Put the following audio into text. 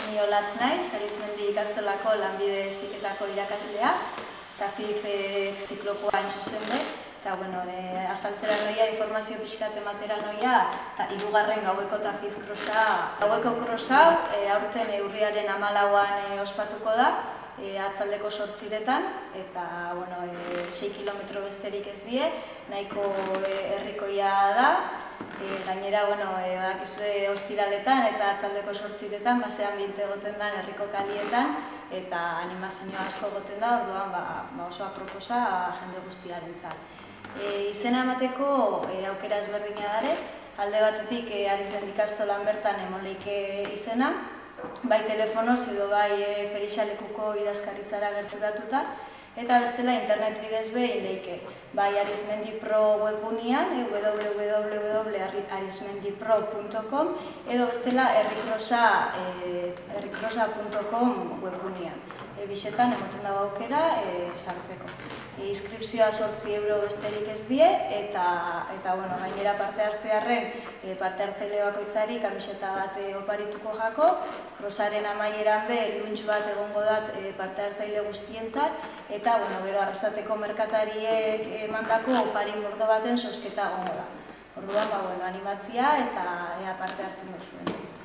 Ni Olatz naiz, Arizmendi ikastolako lanbide heziketako irakaslea, eta FIF ziklokoa hain zuzen be, eta azaltzera noia, informazio pixkat ematera noia, eta hirugarren gaueko eta FIF krosa. Gaueko krosa, aurten urriaren 14an ospatuko da, atzaldeko 8:00, eta 6 kilometro besterik ez die, nahiko herrikoia da. Gainera, badakizue ostiraletan eta atzaldeko 8:00 basean binte egoten da herriko kalietan eta animazio asko egoten da, orduan oso aproposa jende guztiarentzat. Izena emateko aukera ezberdina dare, alde batetik Arizmendi ikastolan bertan emon leike izena, bai telefonoz edo bai ferixalekuko idazkaritzara gerturatuta, eta bestela internet bidez behin leike, bai Arizmendi Pro webgunean, www.arizmendipro.com, edo bestela herrikrosa.com webgunean. Bisetan emoten dago aukera sartzeko. Inskripzioa 8 euro besterik ez die, eta gainera parte hartzearren parte hartzaile bakoitzari kamiseta bat oparituko jako, krosaren amaieran be lunch bat egongo dat parte hartzaile guztientzat, eta gero Arrasateko merkatariek emandako opari mordo baten sosketa egongo da. Orduan, animatzia eta ea parte hartzen duzuen.